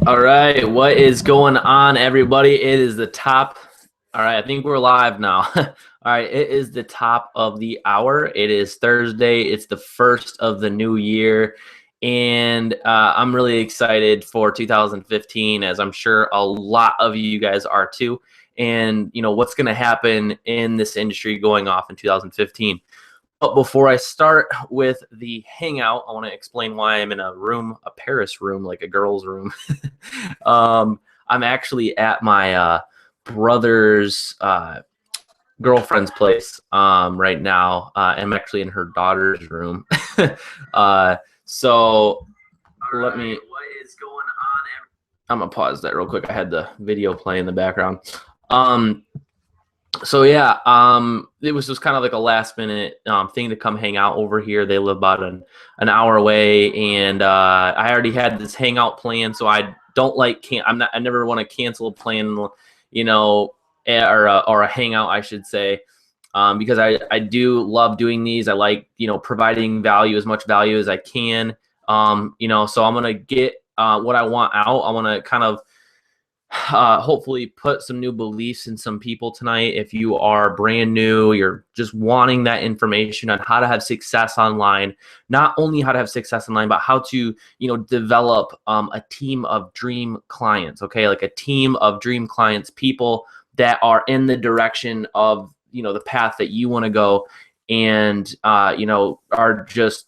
All right, what is going on, everybody? It is the top. All right, I think we're live now. All right, it is the top of the hour. It is Thursday. It's the first of the new year, and I'm really excited for 2015, as I'm sure a lot of you guys are too. And what's going to happen in this industry going off in 2015. But before I start with the hangout, I want to explain why I'm in a room, a Paris room, like a girl's room. I'm actually at my brother's girlfriend's place right now. I'm actually in her daughter's room. So let me. What is going on? I'm gonna pause that real quick. I had the video playing in the background. So yeah, it was just kind of like a last minute thing to come hang out over here. They live about an hour away, and I already had this hangout plan, so I don't like I never want to cancel a plan, or a hangout, I should say, because I do love doing these. I like providing value, as much value as I can. So I'm gonna get what I want out. I want to kind of hopefully put some new beliefs in some people tonight. If you are brand new, you're just wanting that information on how to have success online, not only how to have success online, but how to, develop a team of dream clients. Okay. Like a team of dream clients, people that are in the direction of, the path that you want to go, and, are just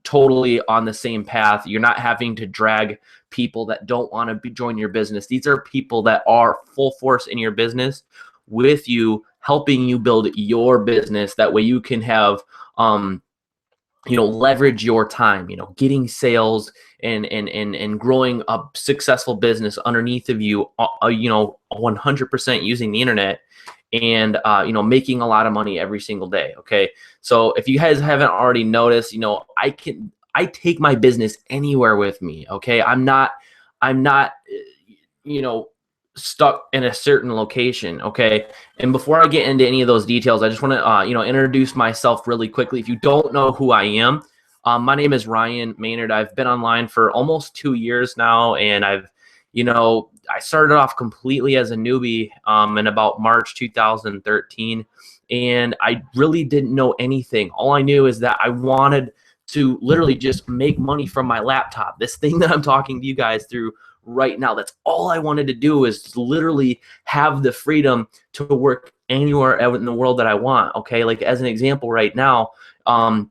totally on the same path. You're not having to drag people that don't want to join your business. These are people that are full force in your business with you, helping you build your business. That way you can have, leverage your time, getting sales and growing a successful business underneath of you, 100% using the internet, and making a lot of money every single day. Okay, so if you guys haven't already noticed, I take my business anywhere with me. Okay, I'm not stuck in a certain location. Okay, and before I get into any of those details, I just want to introduce myself really quickly. If you don't know who I am, my name is Ryan Maynard. I've been online for almost 2 years now, and I started off completely as a newbie in about March 2013, and I really didn't know anything. All I knew is that I wanted to literally just make money from my laptop, this thing that I'm talking to you guys through right now. That's all I wanted to do, is literally have the freedom to work anywhere in the world that I want. Okay, like as an example right now, it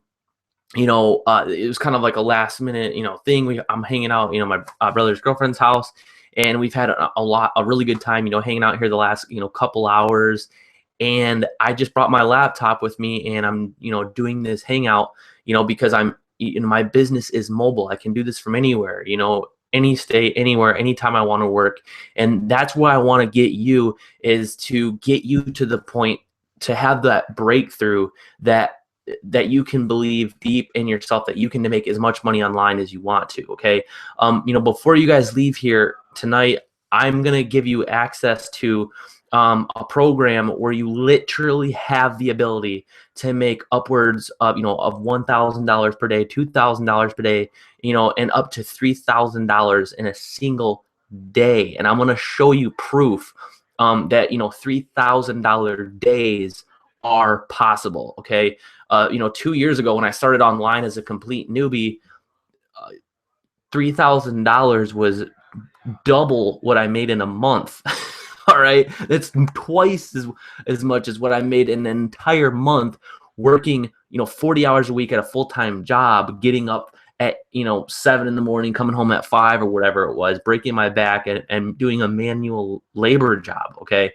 was kind of like a last minute, thing. I'm hanging out, my brother's girlfriend's house, and we've had a really good time, hanging out here the last, couple hours. And I just brought my laptop with me, and I'm, doing this hangout, because my business is mobile. I can do this from anywhere, any state, anywhere, anytime I want to work. And that's what I want to get you, is to get you to the point to have that breakthrough that you can believe deep in yourself that you can make as much money online as you want to. Okay. Before you guys leave here tonight, I'm going to give you access to a program where you literally have the ability to make upwards of, of $1,000 per day, $2,000 per day, and up to $3,000 in a single day. And I'm going to show you proof that, $3,000 days are possible. Okay. 2 years ago when I started online as a complete newbie, $3,000 was double what I made in a month. All right, it's twice as much as what I made in an entire month working, 40 hours a week at a full-time job, getting up at 7 in the morning, coming home at 5 or whatever it was, breaking my back and doing a manual labor job. Okay,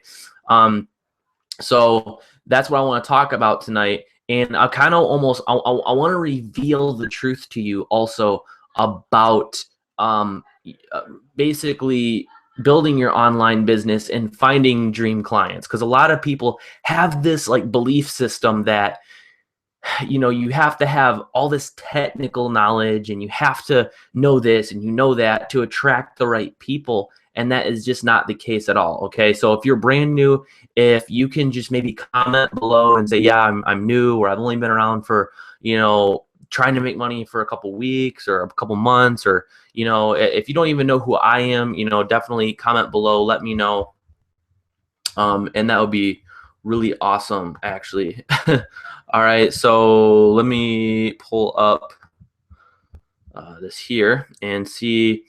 so that's what I want to talk about tonight. And I kind of I want to reveal the truth to you also about basically building your online business and finding dream clients. Because a lot of people have this like belief system that you have to have all this technical knowledge, and you have to know this and that to attract the right people. And that is just not the case at all. Okay, so if you're brand new, if you can just maybe comment below and say, yeah, I'm new, or I've only been around for trying to make money for a couple weeks or a couple months, or, you know, if you don't even know who I am, you know, definitely comment below, let me know. And that would be really awesome, actually. All right, so let me pull up this here and see.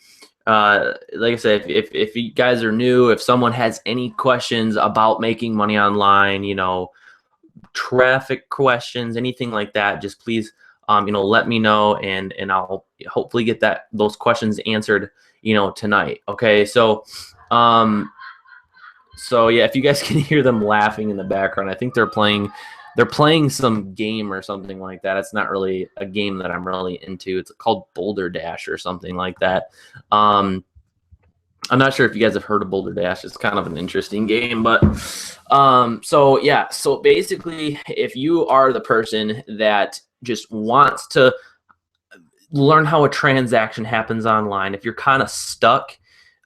Like I said, if you guys are new, if someone has any questions about making money online, you know, traffic questions, anything like that, just please, you know, let me know, and I'll hopefully get those questions answered, you know, tonight. Okay, so yeah, if you guys can hear them laughing in the background, I think they're playing some game or something like that. It's not really a game that I'm really into. It's called Boulder Dash or something like that. I'm not sure if you guys have heard of Boulder Dash. It's kind of an interesting game, but so yeah. So basically, if you are the person that just wants to learn how a transaction happens online, if you're kind of stuck,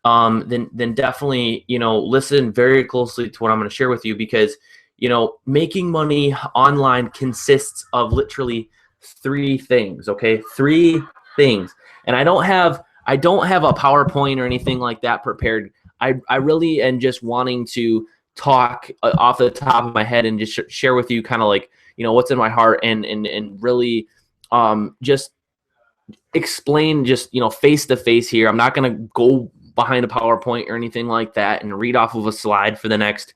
then definitely, you know, listen very closely to what I'm going to share with you, because, you know, making money online consists of literally 3 things. Okay, 3 things, and I don't have a PowerPoint or anything like that prepared. I really am just wanting to talk off the top of my head and just share with you kind of like, you know, what's in my heart, and really just explain, just, you know, face to face here. I'm not going to go behind a PowerPoint or anything like that and read off of a slide for the next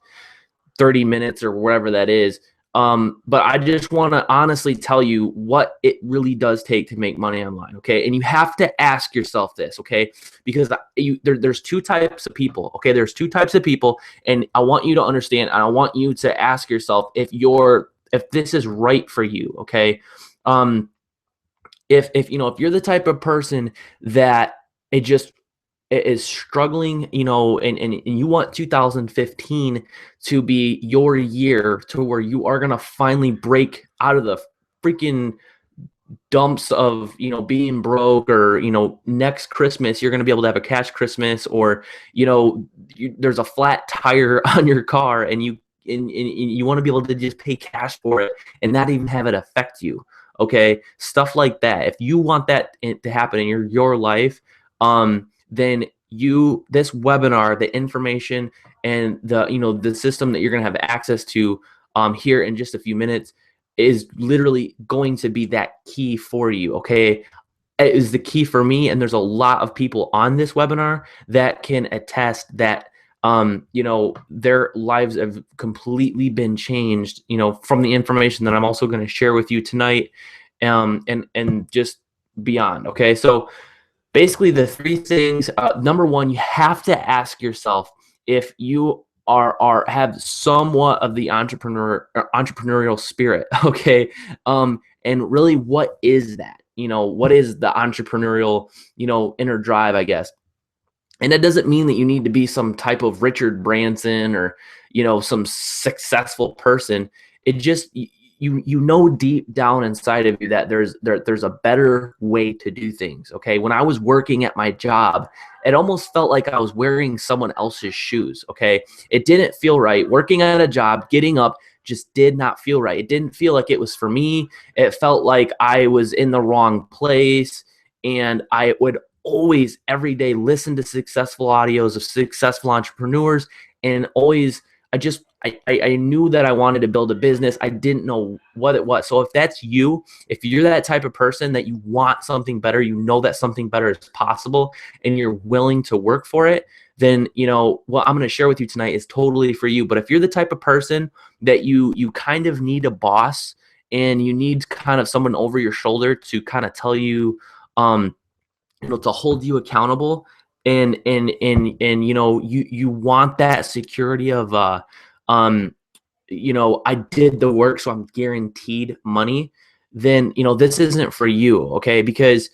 30 minutes or whatever that is. But I just want to honestly tell you what it really does take to make money online. Okay. And you have to ask yourself this, okay? Because there's 2 types of people. Okay. There's 2 types of people. And I want you to understand, and I want you to ask yourself if this is right for you. Okay. If you know, if you're the type of person that it is struggling, you know, and you want 2015 to be your year to where you are going to finally break out of the freaking dumps of, you know, being broke, or, you know, next Christmas you're going to be able to have a cash Christmas, or, you know, there's a flat tire on your car, and you want to be able to just pay cash for it and not even have it affect you. Okay, stuff like that. If you want that to happen in your life, then this webinar, the information, and the, you know, the system that you're going to have access to here in just a few minutes is literally going to be that key for you. Okay, it is the key for me, and there's a lot of people on this webinar that can attest that you know, their lives have completely been changed, you know, from the information that I'm also going to share with you tonight, and just beyond. Okay, so basically the 3 things. Number 1, you have to ask yourself if you have somewhat of the entrepreneurial spirit. Okay, and really, what is that? You know, what is the entrepreneurial, you know, inner drive, I guess. And that doesn't mean that you need to be some type of Richard Branson or, you know, some successful person. It just, you know, deep down inside of you that there's a better way to do things. Okay, when I was working at my job, it almost felt like I was wearing someone else's shoes. Okay, it didn't feel right. Working at a job, getting up, just did not feel right. It didn't feel like it was for me. It felt like I was in the wrong place, and I would always every day listen to successful audios of successful entrepreneurs, and always I knew that I wanted to build a business. I didn't know what it was. So if that's you, if you're that type of person that you want something better, you know that something better is possible, and you're willing to work for it, then, you know, what I'm going to share with you tonight is totally for you. But if you're the type of person that you kind of need a boss, and you need kind of someone over your shoulder to kind of tell you, you know, to hold you accountable, and you know, you want that security of you know, I did the work, so I'm guaranteed money, then, you know, this isn't for you. Okay, because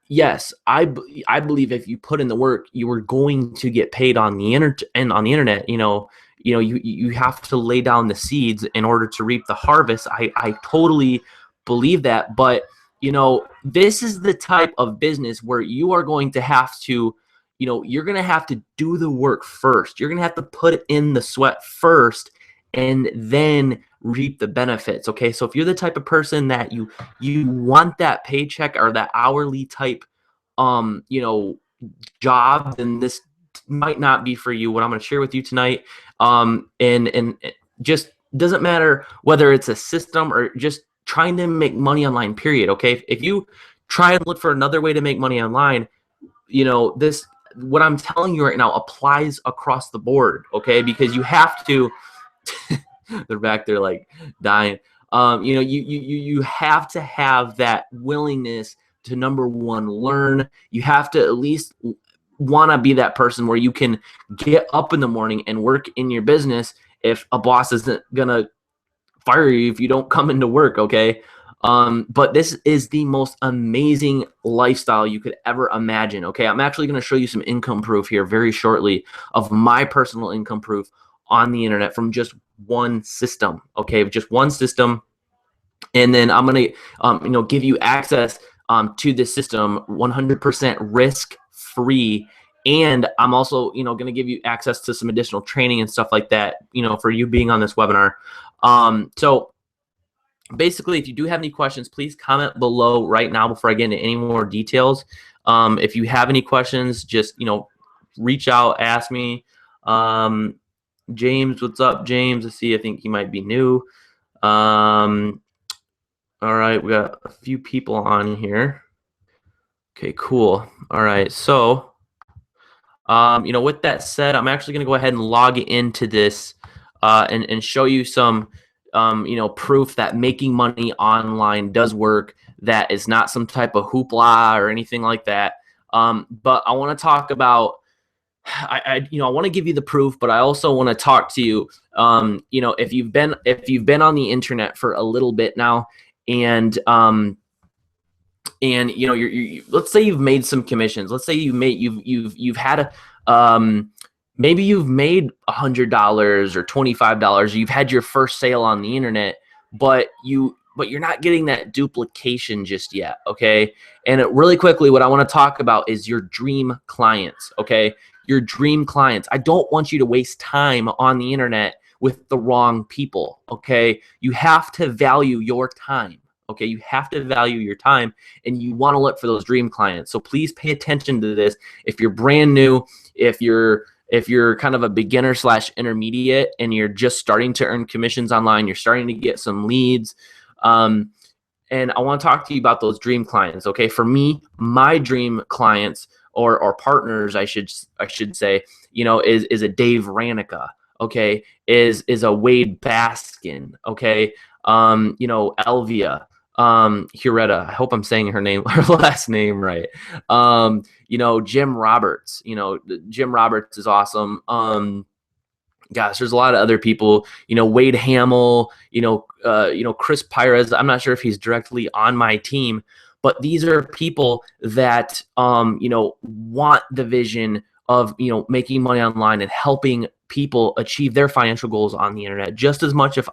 yes, I believe if you put in the work, you are going to get paid on the internet. You know, you have to lay down the seeds in order to reap the harvest. I totally believe that. But, you know, this is the type of business where you are going to have to, you know, you're going to have to do the work first. You're going to have to put in the sweat first, and then reap the benefits. Okay, so if you're the type of person that you want that paycheck or that hourly type you know, job, then this might not be for you. What I'm going to share with you tonight, and it just doesn't matter whether it's a system or just trying to make money online. Period. Okay, if you try and look for another way to make money online, this what I'm telling you right now applies across the board. Okay, because you have to. They're back there like dying. You have to have that willingness to, number one, learn. You have to at least want to be that person where you can get up in the morning and work in your business if a boss isn't gonna fire you if you don't come into work. Okay. But this is the most amazing lifestyle you could ever imagine. Okay, I'm actually going to show you some income proof here very shortly of my personal income proof on the internet from just one system. Okay, just one system, and then I'm going to give you access to this system 100% risk free. And I'm also, going to give you access to some additional training and stuff like that, for you being on this webinar. So basically, if you do have any questions, please comment below right now before I get into any more details. If you have any questions, just, reach out, ask me. James, what's up, James? Let's see. I think he might be new. All right, we got a few people on here. Okay, cool. All right, so, with that said, I'm actually going to go ahead and log into this and show you some, proof that making money online does work. That is not some type of hoopla or anything like that. But I want to talk about. I want to give you the proof, but I also want to talk to you. If you've been on the internet for a little bit now, and you're let's say you've made some commissions. Let's say you've had a maybe you've made $100 or $25. You've had your first sale on the internet, but you're not getting that duplication just yet. Okay, and really quickly, what I want to talk about is your dream clients. Okay, your dream clients. I don't want you to waste time on the internet with the wrong people. Okay, you have to value your time. Okay, you have to value your time, and you want to look for those dream clients. So please pay attention to this. If you're brand new, if you're kind of a beginner / intermediate and you're just starting to earn commissions online, you're starting to get some leads, and I want to talk to you about those dream clients. Okay, for me, my dream clients or partners, I should say, is a Dave Ranica. Okay, is a Wade Baskin. Okay, Elvia. Hureta, I hope I'm saying her last name right. Jim Roberts, Jim Roberts is awesome. Gosh, there's a lot of other people, Wade Hamill, Chris Pires. I'm not sure if he's directly on my team, but these are people that, want the vision of, making money online and helping people achieve their financial goals on the internet just as much as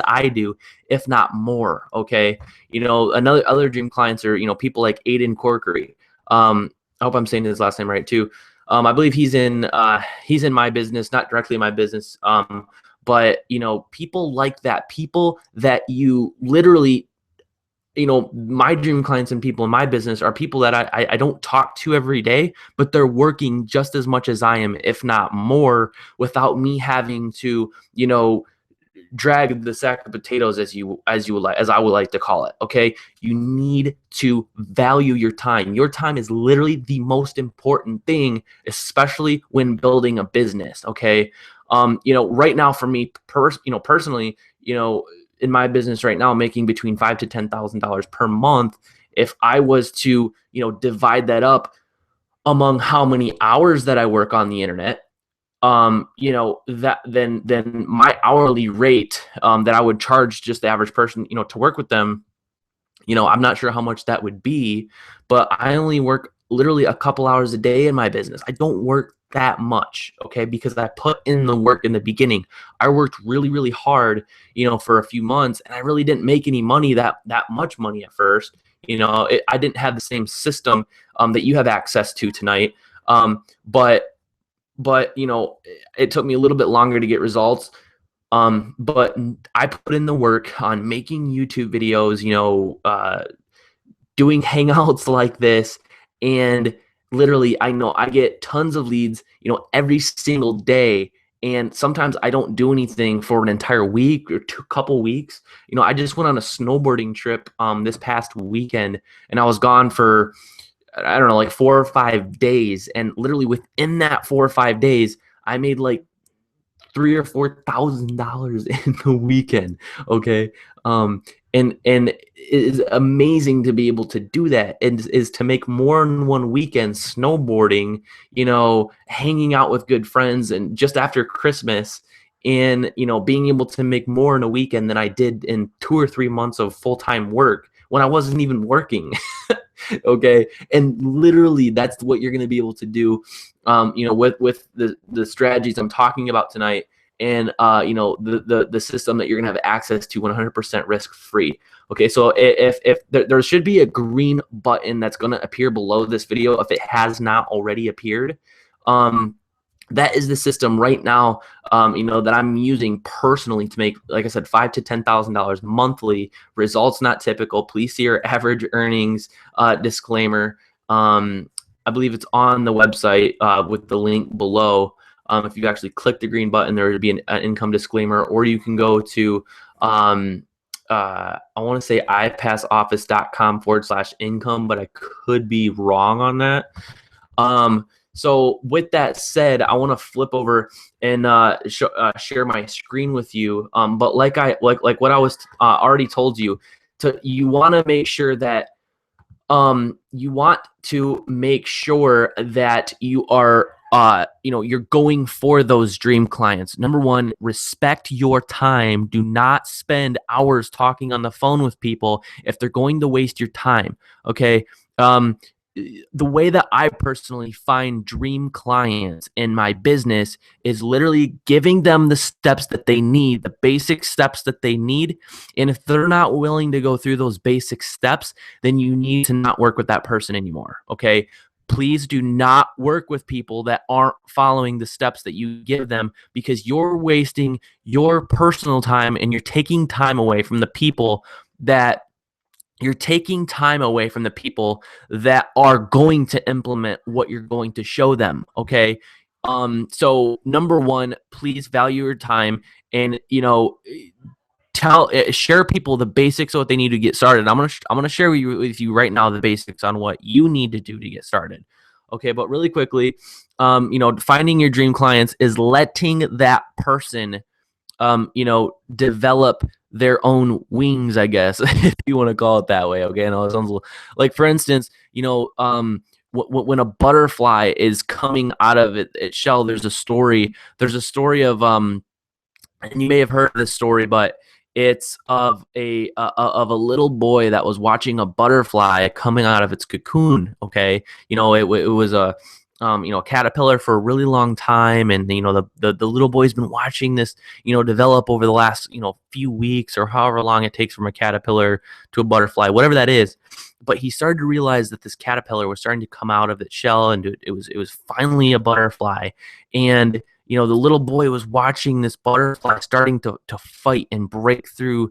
I do, if not more. Okay. Other dream clients are, people like Aiden Corkery. I hope I'm saying his last name right too. I believe he's in my business, not directly my business. But people like that, people that you literally, my dream clients and people in my business are people that I don't talk to every day, but they're working just as much as I am, if not more, without me having to, drag the sack of potatoes, as I would like to call it. Okay, you need to value your time. Your time is literally the most important thing, especially when building a business. Okay, right now for me, personally, in my business right now, I'm making between $5,000 to $10,000 per month. If I was to, divide that up among how many hours that I work on the internet, then my hourly rate that I would charge just the average person, to work with them, I'm not sure how much that would be, but I only work literally a couple hours a day in my business. I don't work that much, okay, because I put in the work in the beginning. I worked really, really hard, for a few months, and I really didn't make any money, that much money at first. I didn't have the same system that you have access to tonight. But it took me a little bit longer to get results. But I put in the work on making YouTube videos, doing hangouts like this, and literally I know I get tons of leads, every single day. And sometimes I don't do anything for an entire week or couple weeks. I just went on a snowboarding trip this past weekend, and I was gone for, I don't know, like 4 or 5 days. And literally within that 4 or 5 days, I made like $3,000 or $4,000 in the weekend. Okay. And it is amazing to be able to do that, and is to make more in one weekend snowboarding, hanging out with good friends, and just after Christmas, and being able to make more in a weekend than I did in 2 or 3 months of full-time work when I wasn't even working. Okay. And literally that's what you're going to be able to do, with the strategies I'm talking about tonight, and the system that you're going to have access to 100% risk free. Okay. So if there should be a green button that's going to appear below this video, if it has not already appeared. That is the system right now, that I'm using personally to make, like I said, $5,000 to $10,000 monthly. Results not typical. Please see your average earnings disclaimer. I believe it's on the website with the link below. If you actually click the green button, there would be an income disclaimer, or you can go to I want to say ipassoffice.com/income, but I could be wrong on that. So with that said, I want to flip over and share my screen with you. But like what I was already told you, you want to make sure that you are you're going for those dream clients. Number one, respect your time. Do not spend hours talking on the phone with people if they're going to waste your time. Okay. The way that I personally find dream clients in my business is literally giving them the steps that they need, the basic steps that they need. And if they're not willing to go through those basic steps, then you need to not work with that person anymore. Okay. Please do not work with people that aren't following the steps that you give them, because you're wasting your personal time, and you're taking time away from the people that are going to implement what you're going to show them. Okay. So number one, please value your time, and, share people the basics of what they need to get started. I'm gonna share with you right now the basics on what you need to do to get started. Okay, but really quickly, finding your dream clients is letting that person, develop their own wings, I guess, if you want to call it that way. Okay, I know it sounds like, for instance, when a butterfly is coming out of its shell, there's a story of and you may have heard of this story, but it's of a little boy that was watching a butterfly coming out of its cocoon. Okay, it was a caterpillar for a really long time, and the little boy's been watching this develop over the last few weeks, or however long it takes from a caterpillar to a butterfly, whatever that is. But he started to realize that this caterpillar was starting to come out of its shell, and it was finally a butterfly. And the little boy was watching this butterfly starting to fight and break through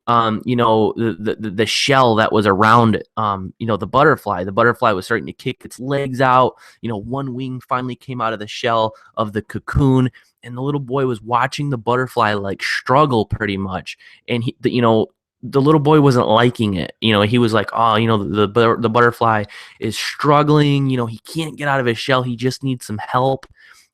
the shell that was around the butterfly. The butterfly was starting to kick its legs out. One wing finally came out of the shell of the cocoon, and the little boy was watching the butterfly like struggle pretty much. And the little boy wasn't liking it. He was like, oh, the butterfly is struggling. He can't get out of his shell. He just needs some help.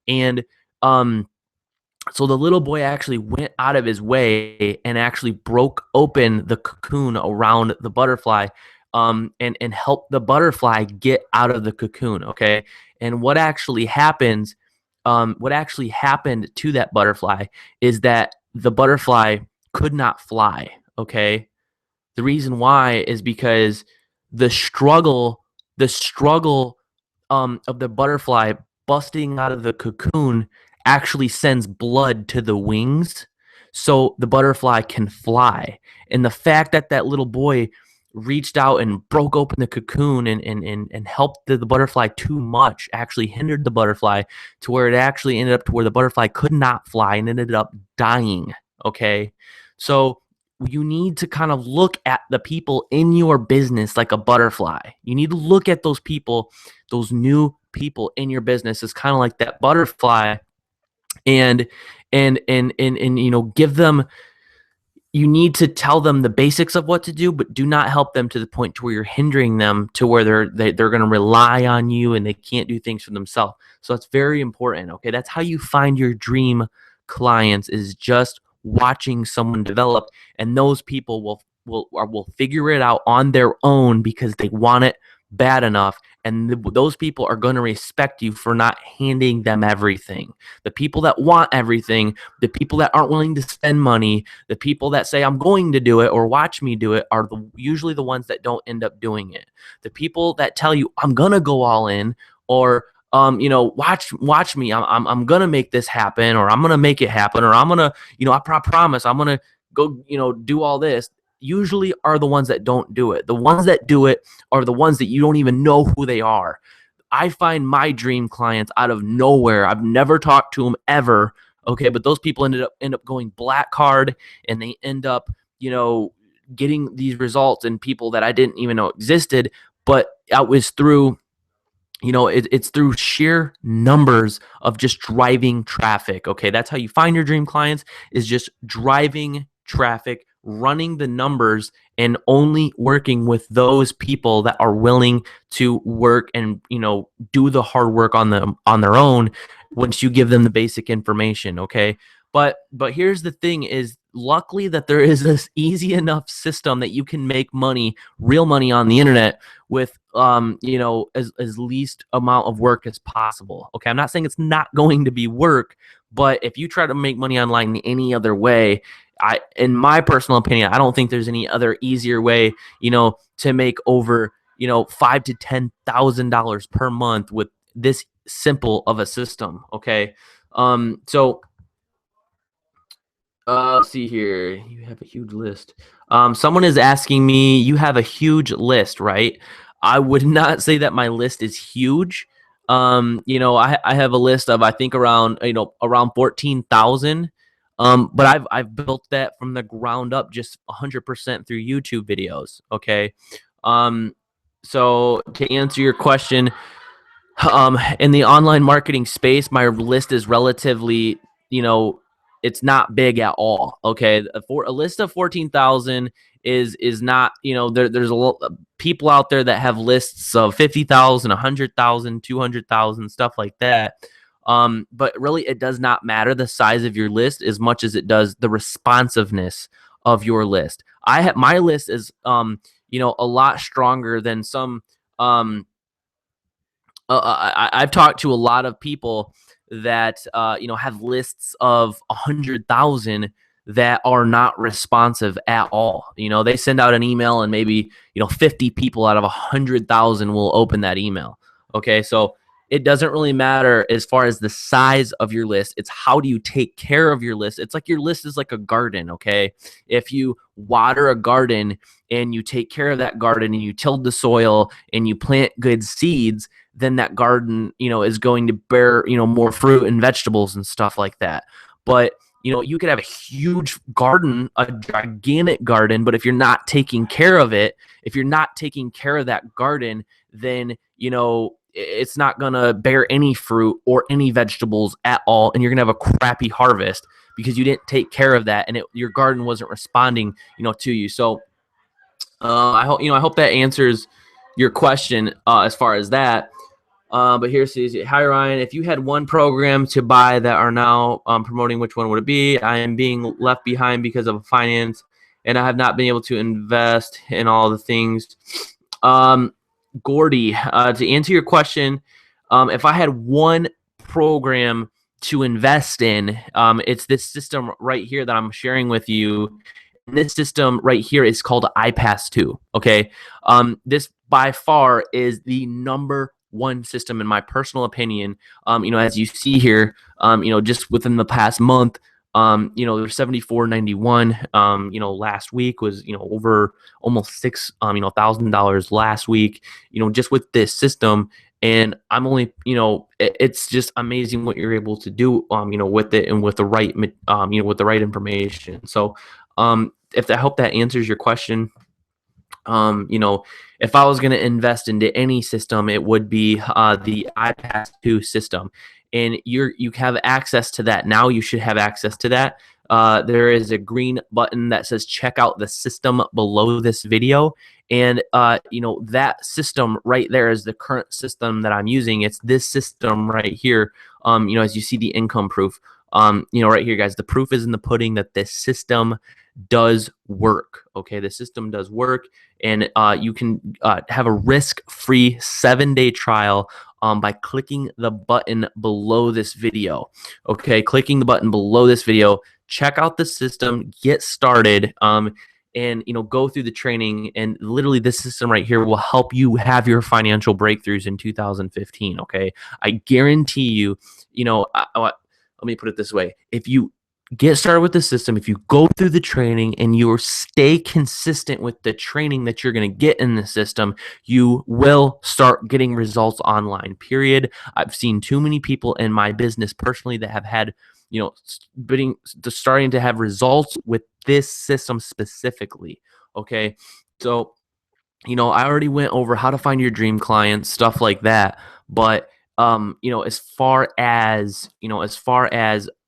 And so the little boy actually went out of his way and actually broke open the cocoon around the butterfly, and helped the butterfly get out of the cocoon. Okay. And what actually happened to that butterfly is that the butterfly could not fly. Okay. The reason why is because the struggle of the butterfly busting out of the cocoon actually sends blood to the wings, so the butterfly can fly. And the fact that little boy reached out and broke open the cocoon and helped the butterfly too much actually hindered the butterfly to where it actually ended up to where the butterfly could not fly and ended up dying. Okay. So you need to kind of look at the people in your business like a butterfly. You need to look at those people, those new people in your business as kind of like that butterfly, and give them, you need to tell them the basics of what to do, but do not help them to the point to where you're hindering them to where they're going to rely on you and they can't do things for themselves. So it's very important. Okay, that's how you find your dream clients, is just watching someone develop, and those people will figure it out on their own because they want it bad enough, and those people are going to respect you for not handing them everything. The people that want everything, the people that aren't willing to spend money, the people that say I'm going to do it or watch me do it, are usually the ones that don't end up doing it. The people that tell you I'm gonna go all in, or watch me, I'm gonna make this happen, or I'm gonna make it happen, or I'm gonna, I promise I'm gonna go, do all this, usually are the ones that don't do it. The ones that do it are the ones that you don't even know who they are. I find my dream clients out of nowhere. I've never talked to them ever. Okay, but those people end up going black card, and they end up, getting these results in people that I didn't even know existed. But it was through, it's through sheer numbers of just driving traffic. Okay, that's how you find your dream clients, is just driving traffic, running the numbers, and only working with those people that are willing to work and do the hard work on their own once you give them the basic information. Okay, but here's the thing: is luckily that there is this easy enough system that you can make money, real money, on the internet with as least amount of work as possible. Okay, I'm not saying it's not going to be work, but if you try to make money online any other way, in my personal opinion, I don't think there's any other easier way, to make over, $5,000 to $10,000 per month with this simple of a system. Okay, so let's see here. You have a huge list. Someone is asking me, you have a huge list, right? I would not say that my list is huge. I have a list of, I think, around 14,000. But I've built that from the ground up, just 100% through YouTube videos. Okay. So to answer your question, in the online marketing space, my list is relatively, it's not big at all. Okay, for a list of 14,000 is not, there's a lot of people out there that have lists of 50,000, 100,000, 200,000, stuff like that. But really, it does not matter the size of your list as much as it does the responsiveness of your list. My list is a lot stronger than some. I've talked to a lot of people that have lists of 100,000 that are not responsive at all. They send out an email, and maybe 50 people out of 100,000 will open that email. Okay, so it doesn't really matter as far as the size of your list. It's how do you take care of your list. It's like your list is like a garden. Okay, if you water a garden and you take care of that garden and you tilled the soil and you plant good seeds, then that garden, is going to bear, more fruit and vegetables and stuff like that. But, you could have a huge garden, a gigantic garden, but if you're not taking care of it, if you're not taking care of that garden, then, it's not going to bear any fruit or any vegetables at all. And you're going to have a crappy harvest because you didn't take care of that, and your garden wasn't responding, to you. So I hope that answers your question as far as that. But here says, hi Ryan, if you had one program to buy that are now promoting, which one would it be? I am being left behind because of finance, and I have not been able to invest in all the things. Gordy, to answer your question, if I had one program to invest in, it's this system right here that I'm sharing with you. This system right here is called iPass 2. Okay, this by far is the number one system in my personal opinion. As you see here, just within the past month, there's 74.91. Last week was, over almost $6,000 last week. Just with this system, And I'm only, it's just amazing what you're able to do, with it and with the right, with the right information. So, if that hope that answers your question. If I was going to invest into any system, it would be the iPass 2 system, and you have access to that now. You should have access to that. There is a green button that says check out the system below this video, and that system right there is the current system that I'm using. It's this system right here. As you see the income proof. Right here, guys, the proof is in the pudding that this system does work. Okay, the system does work, and you can have a risk-free 7-day trial by clicking the button below this video. Okay, clicking the button below this video, check out the system, get started, and go through the training. And literally, this system right here will help you have your financial breakthroughs in 2015. Okay, I guarantee you. Let me put it this way: if you get started with the system, if you go through the training and you stay consistent with the training that you're going to get in the system, you will start getting results online, period. I've seen too many people in my business personally that have had, starting to have results with this system specifically. Okay. So, I already went over how to find your dream clients, stuff like that. But as far as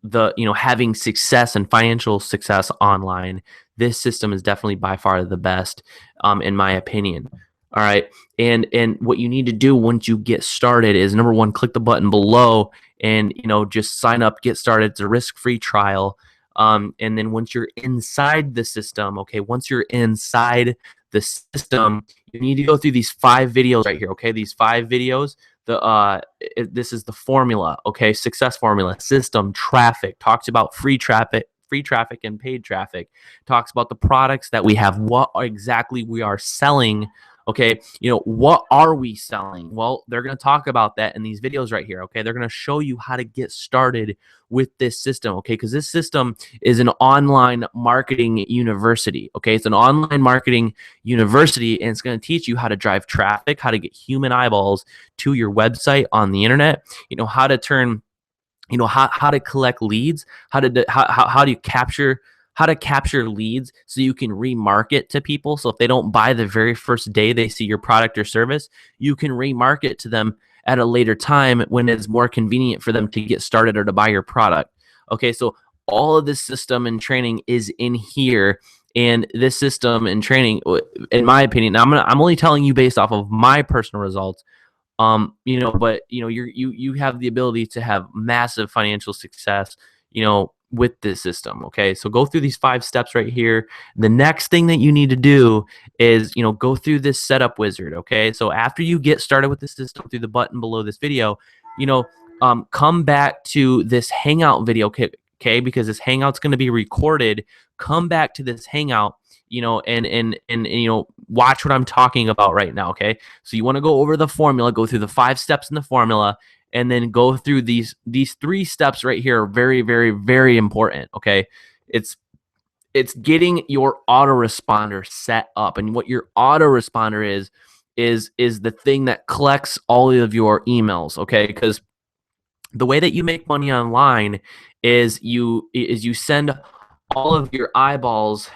the having success and financial success online, this system is definitely by far the best, in my opinion. All right, and what you need to do once you get started is, number one, click the button below and just sign up, get started. It's a risk-free trial. And then once you're inside the system, once you're inside the system, you need to go through these 5 videos right here. Okay, these 5 videos. This is the formula. Okay, success formula. System, traffic, talks about free traffic and paid traffic, talks about the products that we have, what exactly we are selling. Okay, what are we selling? Well, they're going to talk about that in these videos right here. Okay, they're going to show you how to get started with this system. Okay, because this system is an online marketing university. Okay, it's an online marketing university, and it's going to teach you how to drive traffic, how to get human eyeballs to your website on the internet. How to turn, how to collect leads, how do you capture. How to capture leads so you can remarket to people. So if they don't buy the very first day they see your product or service, you can remarket to them at a later time when it's more convenient for them to get started or to buy your product. Okay, so all of this system and training is in here. And this system and training, in my opinion, I'm only telling you based off of my personal results. But you have the ability to have massive financial success, with this system. Okay, so go through these 5 steps right here. The next thing that you need to do is go through this setup wizard. Okay, so after you get started with the system through the button below this video, come back to this hangout video. Okay, because this hangout's going to be recorded. Come back to this hangout, and watch what I'm talking about right now. Okay, so you want to go over the formula, go through the 5 steps in the formula, and then go through these 3 steps right here are very, very, very important. Okay, it's getting your autoresponder set up, and what your autoresponder is the thing that collects all of your emails. Okay, because the way that you make money online is you send all of your eyeballs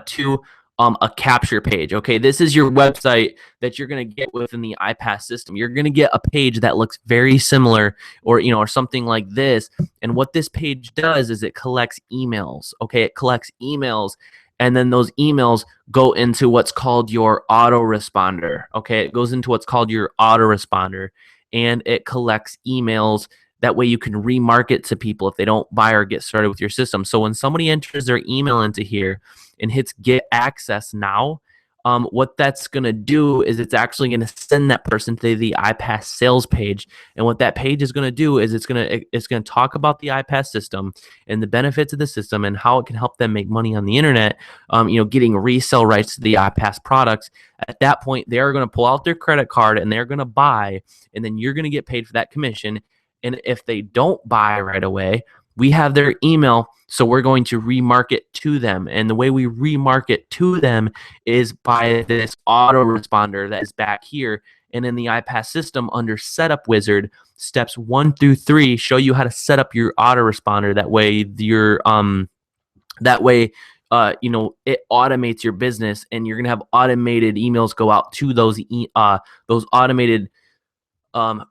to a capture page. Okay, this is your website that you're going to get within the iPass system. You're going to get a page that looks very similar, or something like this. And what this page does is it collects emails. Okay, it collects emails, and then those emails go into what's called your autoresponder. Okay, it goes into what's called your autoresponder, and it collects emails. That way you can remarket to people if they don't buy or get started with your system. So when somebody enters their email into here and hits get access now, what that's going to do is it's actually going to send that person to the iPass sales page. And what that page is going to do is it's going to talk about the iPass system and the benefits of the system and how it can help them make money on the internet, getting resale rights to the iPass products. At that point, they're going to pull out their credit card and they're going to buy, and then you're going to get paid for that commission. And if they don't buy right away, we have their email, so we're going to remarket to them. And the way we remarket to them is by this autoresponder that is back here. And in the iPass system under Setup Wizard, steps 1 through 3 show you how to set up your autoresponder. That way it automates your business, and you're gonna have automated emails go out to those automated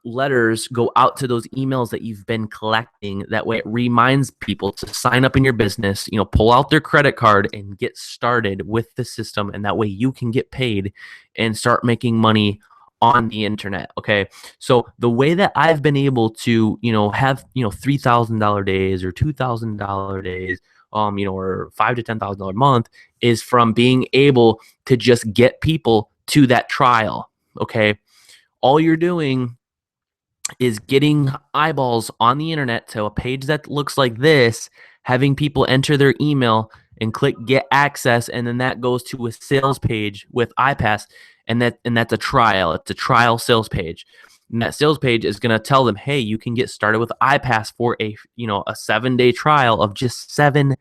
letters go out to those emails that you've been collecting. That way it reminds people to sign up in your business, pull out their credit card and get started with the system. And that way you can get paid and start making money on the internet. Okay. So the way that I've been able to, have, $3,000 days or $2,000 days, or $5,000 to $10,000 a month is from being able to just get people to that trial. Okay. All you're doing is getting eyeballs on the internet to a page that looks like this, having people enter their email and click get access, and then that goes to a sales page with iPass, and that's a trial. It's a trial sales page. And that sales page is going to tell them, hey, you can get started with iPass for a 7-day trial of just $7.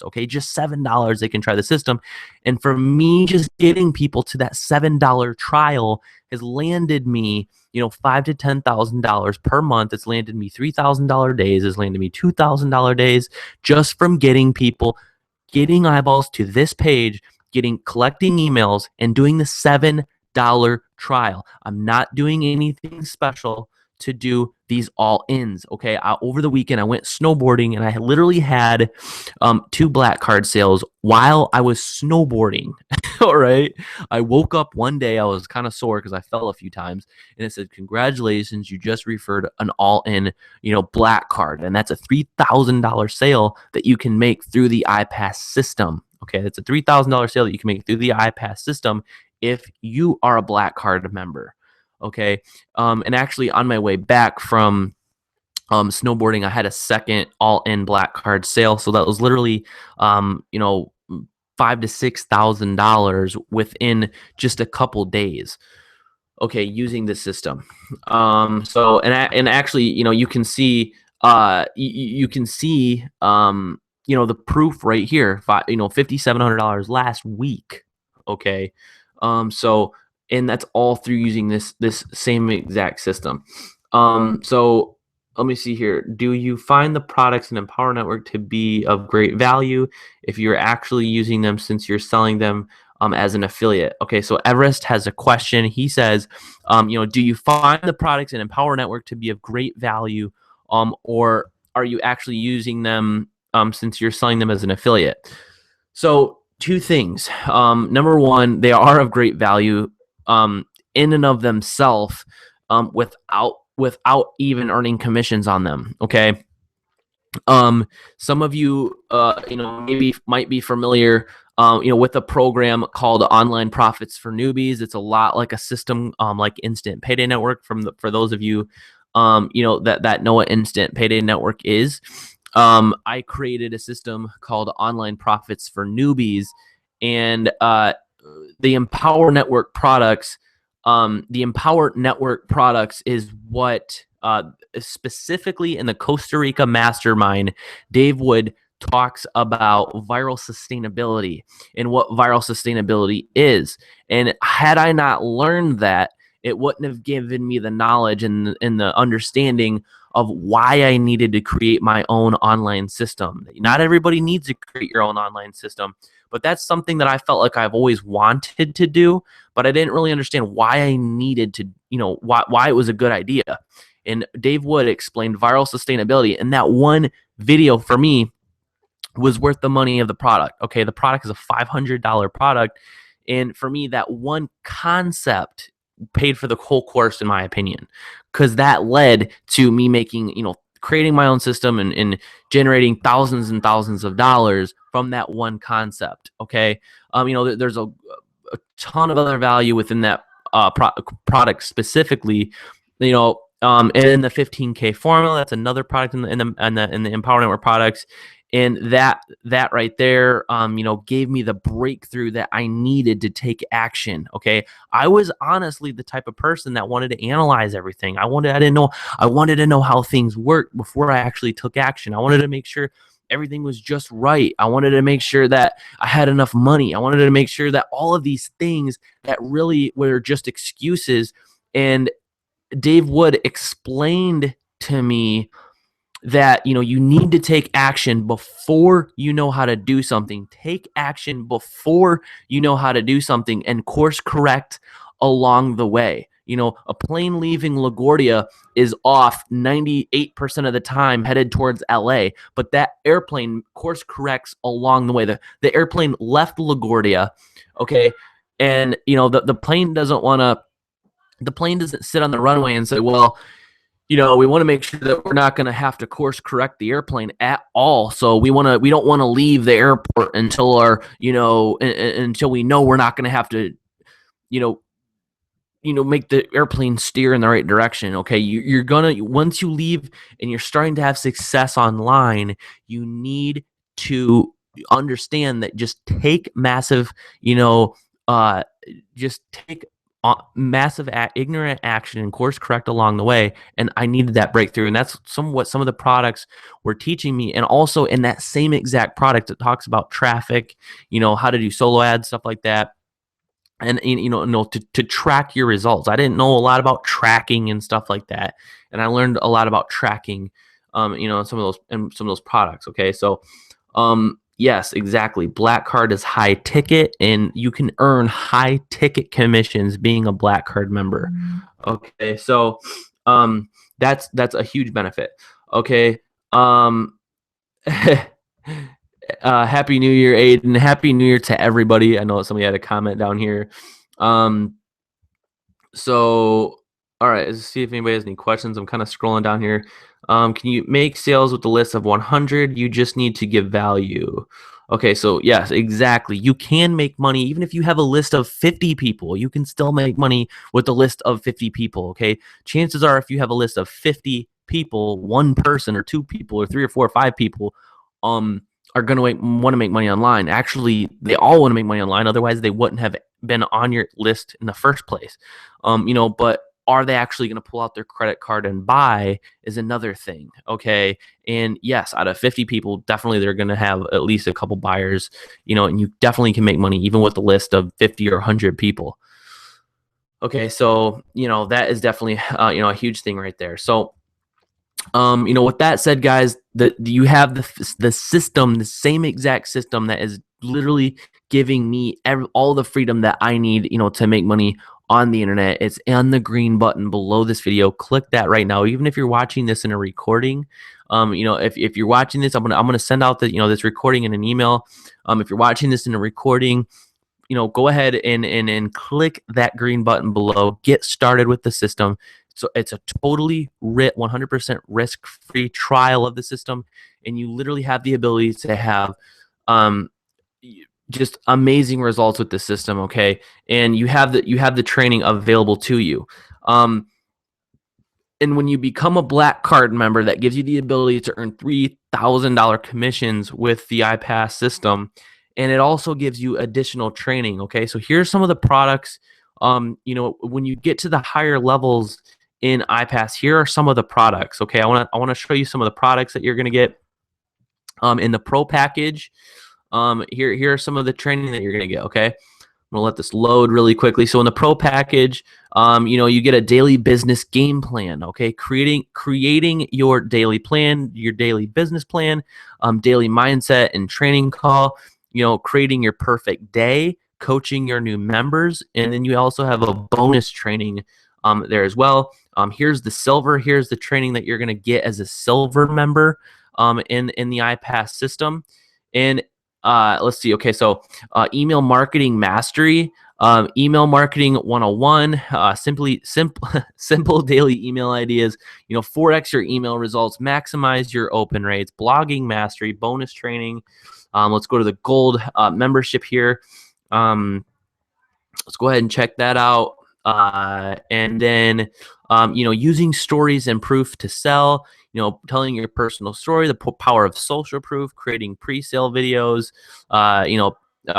Okay, just $7 they can try the system. And for me, just getting people to that $7 trial has landed me, $5,000 to $10,000 per month. It's landed me $3,000 days. It's landed me $2,000 days just from getting people, getting eyeballs to this page, collecting emails, and doing the $7 trial. I'm not doing anything special to do these all-ins. Okay, over the weekend I went snowboarding, and I literally had 2 black card sales while I was snowboarding. All right, I woke up one day, I was kind of sore because I fell a few times, and it said, congratulations, you just referred an all-in black card, and that's a $3,000 sale that you can make through the iPass system. Okay, it's a $3,000 sale that you can make through the iPass system if you are a black card member. Okay. And actually on my way back from snowboarding, I had a second all-in black card sale. So that was literally $5,000 to $6,000 within just a couple days. Okay, using the system. So actually, you can see the proof right here. $5,700 last week. Okay. And that's all through using this same exact system. So let me see here. Do you find the products in Empower Network to be of great value if you're actually using them, since you're selling them as an affiliate? Okay, so Everest has a question. He says, do you find the products in Empower Network to be of great value, or are you actually using them since you're selling them as an affiliate? So 2 things. Number one, they are of great value in and of themselves, without even earning commissions on them. Okay. Some of you, maybe might be familiar, with a program called Online Profits for Newbies. It's a lot like a system, like Instant Payday Network. For those of you, that know what Instant Payday Network is. I created a system called Online Profits for Newbies, and the Empower Network products. The Empower Network products is what specifically in the Costa Rica Mastermind, Dave Wood talks about viral sustainability and what viral sustainability is. And had I not learned that, it wouldn't have given me the knowledge and the understanding of why I needed to create my own online system. Not everybody needs to create your own online system, but that's something that I felt like I've always wanted to do, but I didn't really understand why I needed to, why it was a good idea. And Dave Wood explained viral sustainability, and that one video for me was worth the money of the product. Okay, the product is a $500 product, and for me, that one concept paid for the whole course, in my opinion, because that led to me making, creating my own system and generating thousands and thousands of dollars from that one concept. Okay. There's a ton of other value within that product specifically, and in the 15K formula, that's another product in the Empower Network products. And that right there, gave me the breakthrough that I needed to take action. Okay. I was honestly the type of person that wanted to analyze everything. I wanted to know how things worked before I actually took action. I wanted to make sure everything was just right. I wanted to make sure that I had enough money. I wanted to make sure that all of these things that really were just excuses. And Dave Wood explained to me that, you need to take action before you know how to do something. Take action before you know how to do something, and course correct along the way. A plane leaving LaGuardia is off 98% of the time headed towards LA, but that airplane course corrects along the way. The airplane left LaGuardia, okay? And the plane doesn't sit on the runway and say, well, we want to make sure that we're not going to have to course correct the airplane at all. So we don't want to leave the airport until until we know we're not going to have to, make the airplane steer in the right direction. Okay. You're going to, once you leave and you're starting to have success online, you need to understand that just take massive, just take massive ignorant action and course correct along the way. And I needed that breakthrough. And that's what some of the products were teaching me. And also in that same exact product, it talks about traffic, how to do solo ads, stuff like that. And, to track your results. I didn't know a lot about tracking and stuff like that. And I learned a lot about tracking, in some of those products. Okay. So, yes, exactly. Black Card is high ticket, and you can earn high ticket commissions being a Black Card member. Okay, so that's a huge benefit. Okay, Happy New Year, Aiden. Happy New Year to everybody. I know somebody had a comment down here. So all right, let's see if anybody has any questions. I'm kind of scrolling down here. Can you make sales with the list of 100? You just need to give value. Okay, so yes, exactly. You can make money even if you have a list of 50 people. You can still make money with a list of 50 people, okay? Chances are if you have a list of 50 people, one person or two people or 3 or 4 or 5 people are going to want to make money online. Actually, they all want to make money online. Otherwise, they wouldn't have been on your list in the first place. But are they actually going to pull out their credit card and buy is another thing. Okay. And yes, out of 50 people, definitely they're going to have at least a couple buyers, and you definitely can make money even with a list of 50 or 100 people. Okay. So, that is definitely, a huge thing right there. So, with that said, guys, you have the system, the same exact system that is literally giving me all the freedom that I need, to make money on the internet. It's on the green button below this video. Click that right now. Even if you're watching this in a recording, if you're watching this, I'm gonna send out this recording in an email. If you're watching this in a recording, go ahead and click that green button below. Get started with the system. So it's a totally 100% risk-free trial of the system, and you literally have the ability to have just amazing results with the system. Okay, and you have the training available to you. And when you become a Black Card member, that gives you the ability to earn $3,000 commissions with the iPass system, and it also gives you additional training. Okay, so here's some of the products. When you get to the higher levels in iPass, here are some of the products. Okay, I want to show you some of the products that you're going to get in the Pro package. Here are some of the training that you're going to get. Okay, I'm going to let this load really quickly. So in the Pro package, you get a daily business game plan. Okay, creating your daily plan, your daily business plan, daily mindset and training call. Creating your perfect day, coaching your new members, and then you also have a bonus training there as well. Here's the silver. Here's the training that you're going to get as a silver member in the iPass system. And let's see. Okay, so email marketing mastery, email marketing 101, simple daily email ideas. 4x your email results, maximize your open rates, blogging mastery, bonus training. Let's go to the gold membership here. Let's go ahead and check that out. And then, using stories and proof to sell, telling your personal story, the power of social proof, creating pre-sale videos,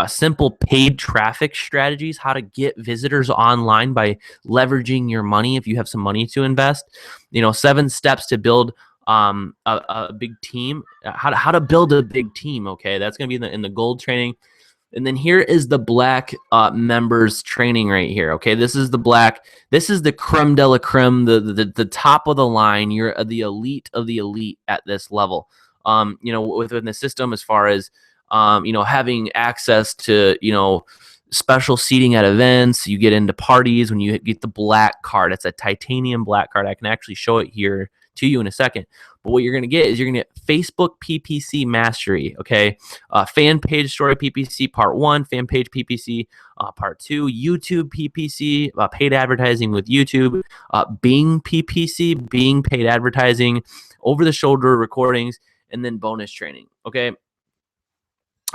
simple paid traffic strategies, how to get visitors online by leveraging your money if you have some money to invest, 7 steps to build a big team, how to build a big team. Okay, that's going to be in the gold training. And then here is the black members training right here. Okay, this is the black. This is the creme de la creme, the top of the line. You're the elite of the elite at this level. Within the system, as far as having access to special seating at events. You get into parties when you get the black card. It's a titanium black card. I can actually show it here to you in a second. But what you're going to get is you're going to get Facebook PPC Mastery, okay? Fan page story PPC Part 1, fan page PPC Part 2, YouTube PPC, paid advertising with YouTube, Bing PPC, Bing paid advertising, over-the-shoulder recordings, and then bonus training, okay?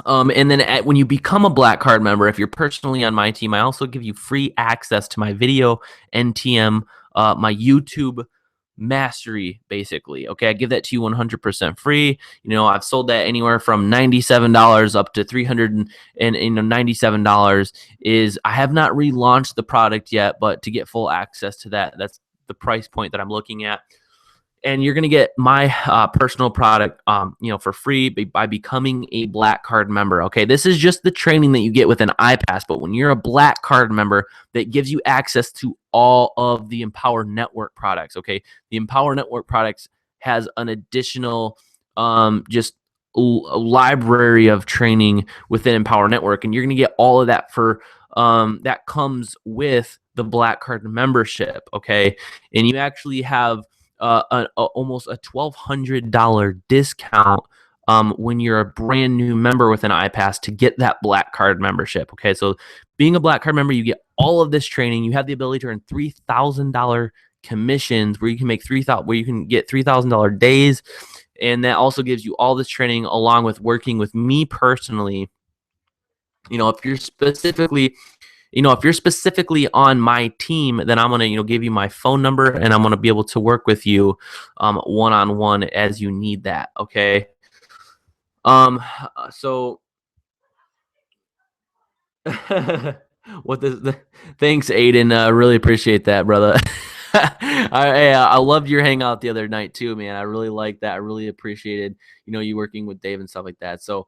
And then when you become a black card member, if you're personally on my team, I also give you free access to my video NTM, my YouTube mastery, basically. Okay, I give that to you 100% free. I've sold that anywhere from $97 up to $397. I have not relaunched the product yet, but to get full access to that, that's the price point that I'm looking at. And you're going to get my personal product, for free by becoming a black card member. Okay, this is just the training that you get with an iPass, but when you're a black card member, that gives you access to all of the Empower Network products. Okay, the Empower Network products has an additional just library of training within Empower Network, and you're going to get all of that for that comes with the black card membership. Okay, and you actually have almost a $1,200 discount when you're a brand new member with an iPass to get that black card membership. Okay, so being a black card member, you get all of this training. You have the ability to earn $3,000 commissions where you can make get $3,000 days, and that also gives you all this training along with working with me personally. If you're specifically on my team, then I'm going to, give you my phone number, and I'm going to be able to work with you one-on-one as you need that. Okay. So thanks, Aiden. Really appreciate that, brother. I loved your hangout the other night too, man. I really liked that. I really appreciated, you working with Dave and stuff like that. So,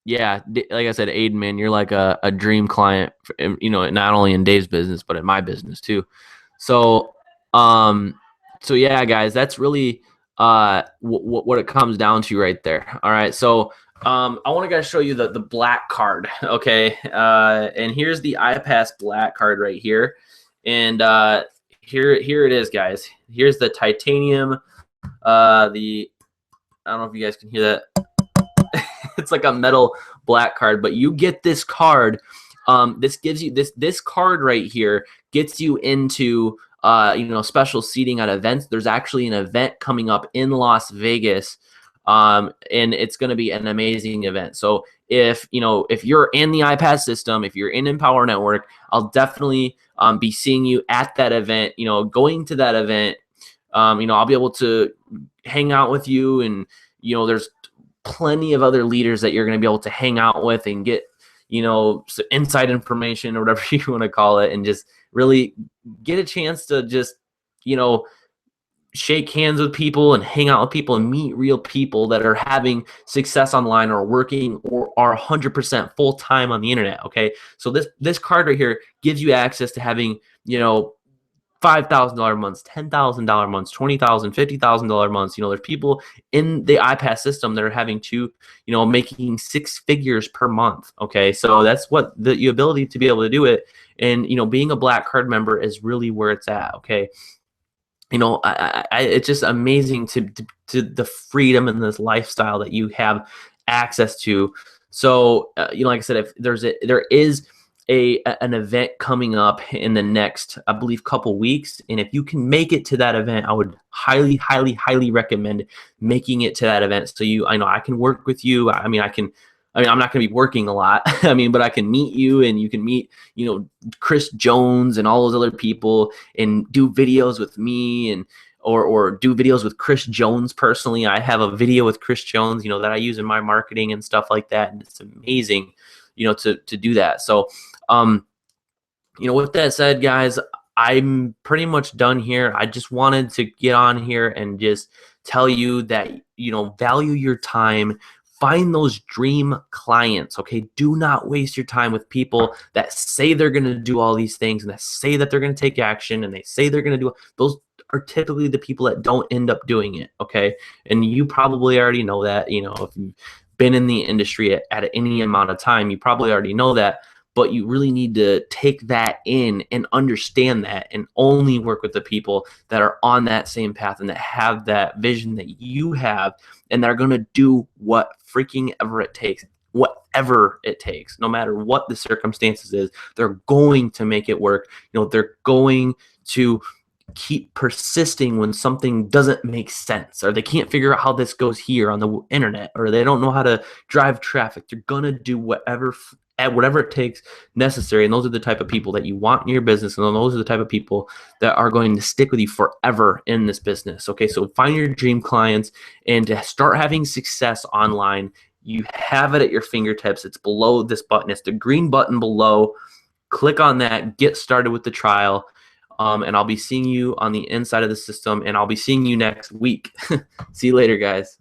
yeah, like I said, Aiden, man, you're like a dream client, not only in Dave's business, but in my business too. So yeah, guys, that's really what it comes down to right there. All right. So I want to show you the black card. Okay. And here's the iPass black card right here. And here it is, guys. Here's the titanium, I don't know if you guys can hear that. It's like a metal black card, but you get this card. This gives you this card right here gets you into special seating at events. There's actually an event coming up in Las Vegas, and it's going to be an amazing event. So if you're in the iPass system, if you're in Empower Network, I'll definitely be seeing you at that event. Going to that event, I'll be able to hang out with you, and there's plenty of other leaders that you're going to be able to hang out with and get, some inside information or whatever you want to call it, and just really get a chance to just, shake hands with people and hang out with people and meet real people that are having success online or working or are 100% full time on the internet. Okay. So this card right here gives you access to having, $5,000 months, $10,000 months, $20,000, $50,000 months. There's people in the iPass system that are having making 6 figures per month. Okay, so that's what the ability to be able to do it, and being a black card member is really where it's at. Okay, it's just amazing to the freedom and this lifestyle that you have access to. So like I said, if there is an event coming up in the next, I believe, couple weeks, and if you can make it to that event, I would highly, highly, highly recommend making it to that event. So I can work with you. I'm not going to be working a lot. But I can meet you, and you can meet, Chris Jones and all those other people, and do videos with me, and or do videos with Chris Jones personally. I have a video with Chris Jones, that I use in my marketing and stuff like that, and it's amazing, to do that. So, with that said, guys, I'm pretty much done here. I just wanted to get on here and just tell you that, value your time. Find those dream clients, okay? Do not waste your time with people that say they're going to do all these things and that say that they're going to take action and they say they're going to do those are typically the people that don't end up doing it, okay? And you probably already know that, if you've been in the industry at any amount of time, you probably already know that, but you really need to take that in and understand that and only work with the people that are on that same path and that have that vision that you have and that are going to do what freaking ever it takes, whatever it takes, no matter what the circumstances is. They're going to make it work. They're going to keep persisting when something doesn't make sense, or they can't figure out how this goes here on the internet, or they don't know how to drive traffic. They're gonna do whatever it takes necessary. And those are the type of people that you want in your business, and those are the type of people that are going to stick with you forever in this business. Okay, so find your dream clients and to start having success online. You have it at your fingertips. It's below this button. It's the green button below. Click on that, get started with the trial. And I'll be seeing you on the inside of the system, and I'll be seeing you next week. See you later, guys.